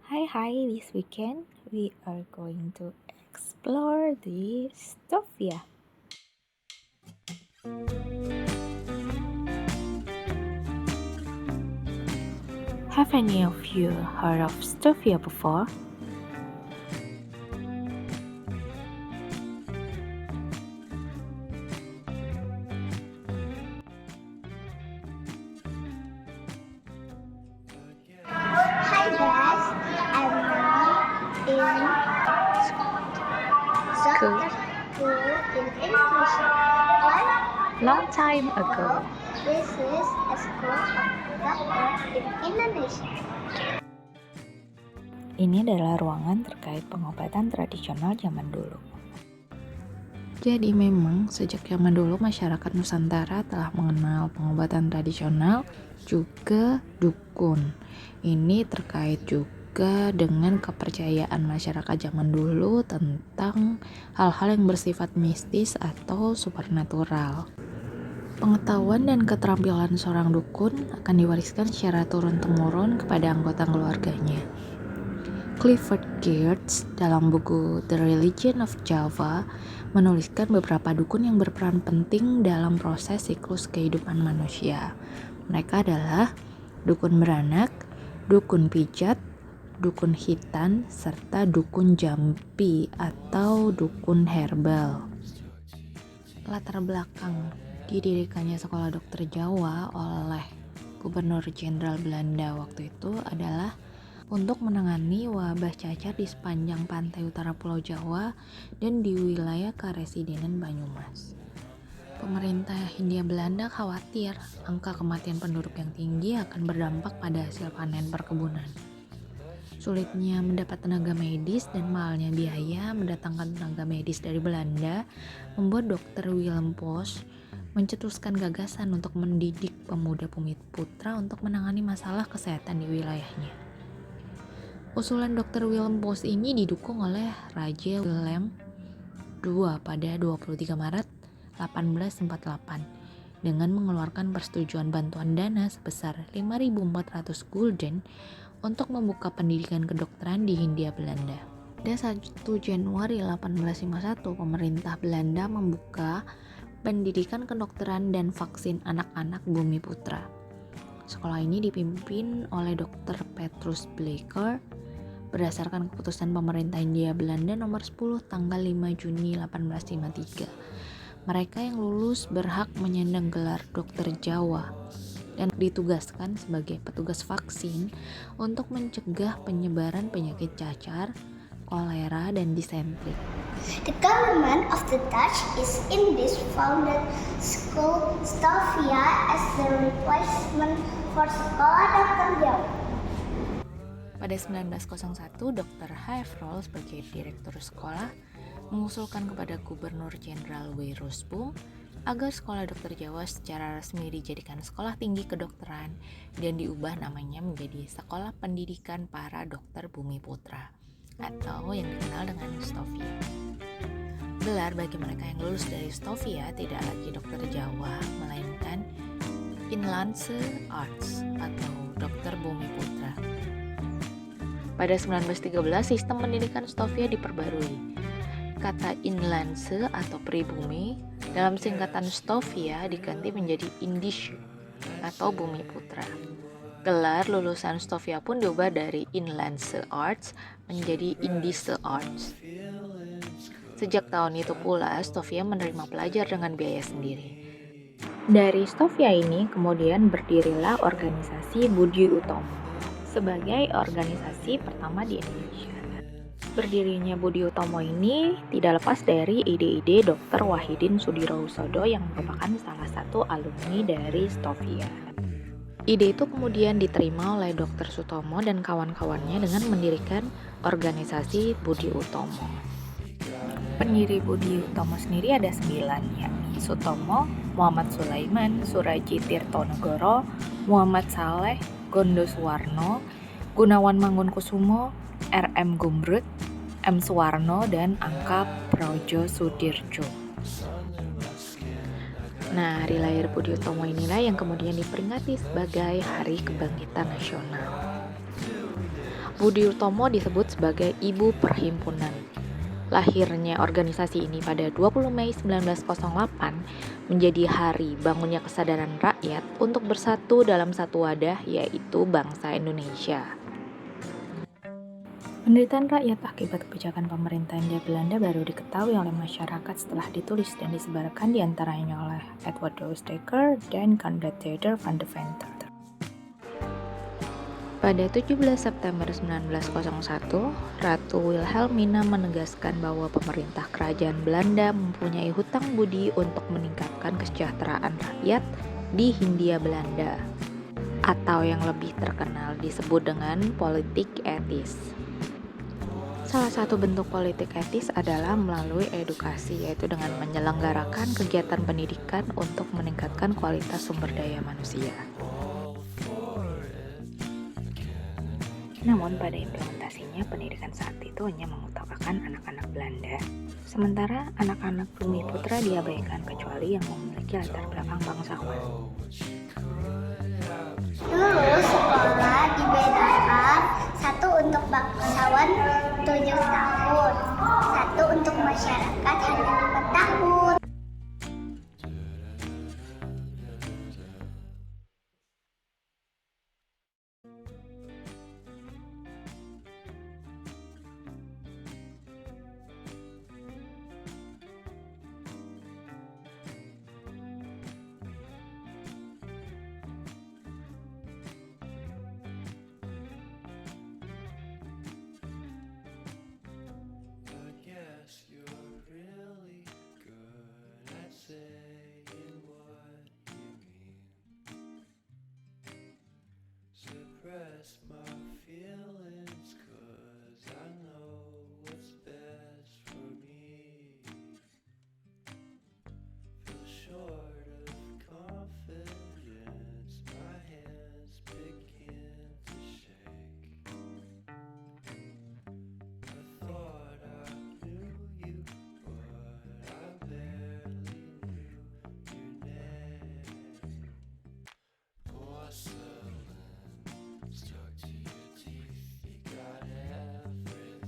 Hi, this weekend we are going to explore the Sofia. Have any of you heard of Sofia before? Hi guys, I'm now in School. Dr. School in Indonesia. Long time ago. This is a school of doctor in Indonesia. Ini adalah ruangan terkait pengobatan tradisional zaman dulu. Jadi memang sejak zaman dulu masyarakat Nusantara telah mengenal pengobatan tradisional juga dukun. Ini terkait juga dengan kepercayaan masyarakat zaman dulu tentang hal-hal yang bersifat mistis atau supernatural. Pengetahuan dan keterampilan seorang dukun akan diwariskan secara turun-temurun kepada anggota keluarganya. Clifford Geertz dalam buku The Religion of Java menuliskan beberapa dukun yang berperan penting dalam proses siklus kehidupan manusia. Mereka adalah dukun beranak, dukun pijat, dukun hitan, serta dukun jampi atau dukun herbal. Latar belakang didirikannya Sekolah Dokter Jawa oleh Gubernur Jenderal Belanda waktu itu adalah untuk menangani wabah cacar di sepanjang pantai utara Pulau Jawa dan di wilayah Karesidenan Banyumas. Pemerintah Hindia Belanda khawatir angka kematian penduduk yang tinggi akan berdampak pada hasil panen perkebunan. Sulitnya mendapat tenaga medis dan mahalnya biaya mendatangkan tenaga medis dari Belanda membuat Dr. Willem Posch mencetuskan gagasan untuk mendidik pemuda Bumiputra untuk menangani masalah kesehatan di wilayahnya. Usulan Dr. Willem Posch ini didukung oleh Raja Willem II pada 23 Maret 1848 dengan mengeluarkan persetujuan bantuan dana sebesar 5.400 gulden untuk membuka pendidikan kedokteran di Hindia Belanda. Pada 1 Januari 1851, pemerintah Belanda membuka pendidikan kedokteran dan vaksin anak-anak Bumiputra. Sekolah ini dipimpin oleh Dr. Petrus Bleecker berdasarkan keputusan pemerintah Hindia Belanda nomor 10 tanggal 5 Juni 1853. Mereka yang lulus berhak menyandang gelar dokter Jawa dan ditugaskan sebagai petugas vaksin untuk mencegah penyebaran penyakit cacar, kolera, dan disentri. The government of the Dutch is in this founded school Sofia as the replacement for Sekolah Dokter Jawa. Pada 1901, Dr. Haefrol sebagai direktur sekolah mengusulkan kepada Gubernur Jenderal W. Roosboom agar Sekolah Dokter Jawa secara resmi dijadikan sekolah tinggi kedokteran dan diubah namanya menjadi Sekolah Pendidikan Para Dokter Bumiputra atau yang dikenal dengan Sofia. Gelar bagi mereka yang lulus dari Sofia tidak lagi dokter Jawa, melainkan Inlandse Arts atau dokter Bumiputra. Pada 1913, sistem pendidikan Sofia diperbarui. Kata Inlandse atau pribumi dalam singkatan Sofia diganti menjadi Indische atau Bumiputra. Gelar lulusan Sofia pun diubah dari Inlandse Arts menjadi Indische Arts. Sejak tahun itu pula, Sofia menerima pelajar dengan biaya sendiri. Dari Sofia ini kemudian berdirilah organisasi Budi Utomo sebagai organisasi pertama di Indonesia. Berdirinya Budi Utomo ini tidak lepas dari ide-ide Dr. Wahidin Sudirohusodo yang merupakan salah satu alumni dari Sofia. Ide itu kemudian diterima oleh Dr. Sutomo dan kawan-kawannya dengan mendirikan organisasi Budi Utomo. Pendiri Budi Utomo sendiri ada 9, yakni Sutomo, Muhammad Sulaiman, Suraji Tirtonegoro, Muhammad Saleh, Gondo Suwarno, Gunawan Mangunkusumo, R.M. Gumbrut, M. Suwarno, dan Angka Projo Sudirjo. Nah, hari lahir Budi Utomo inilah yang kemudian diperingati sebagai Hari Kebangkitan Nasional. Budi Utomo disebut sebagai ibu perhimpunan. Lahirnya organisasi ini pada 20 Mei 1908 menjadi hari bangunnya kesadaran rakyat untuk bersatu dalam satu wadah, yaitu bangsa Indonesia. Penderitaan rakyat akibat kebijakan pemerintah Hindia Belanda baru diketahui oleh masyarakat setelah ditulis dan disebarkan diantaranya oleh Edward Dousteker dan Conrad Theodor van de Venter. Pada 17 September 1901, Ratu Wilhelmina menegaskan bahwa pemerintah kerajaan Belanda mempunyai hutang budi untuk meningkatkan kesejahteraan rakyat di Hindia Belanda, atau yang lebih terkenal disebut dengan politik etis. Salah satu bentuk politik etis adalah melalui edukasi, yaitu dengan menyelenggarakan kegiatan pendidikan untuk meningkatkan kualitas sumber daya manusia. Namun pada implementasinya pendidikan saat itu hanya mengutamakan anak-anak Belanda, sementara anak-anak Bumiputra diabaikan kecuali yang memiliki latar belakang bangsawan. Dulu sekolah dibedakan, satu untuk bangsawan 7 tahun, satu untuk masyarakat hanya 5 tahun. Suppress my feelings 'cause I know what's best for me. Feel short of confidence, my hands begin to shake. I thought I knew you, but I barely knew your name. Porcelain stuck to your teeth, you got everything,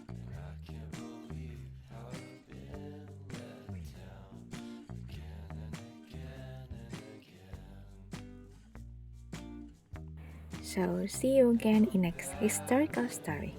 and I can't believe how I've been let down again and again and again. So see you again in next historical story.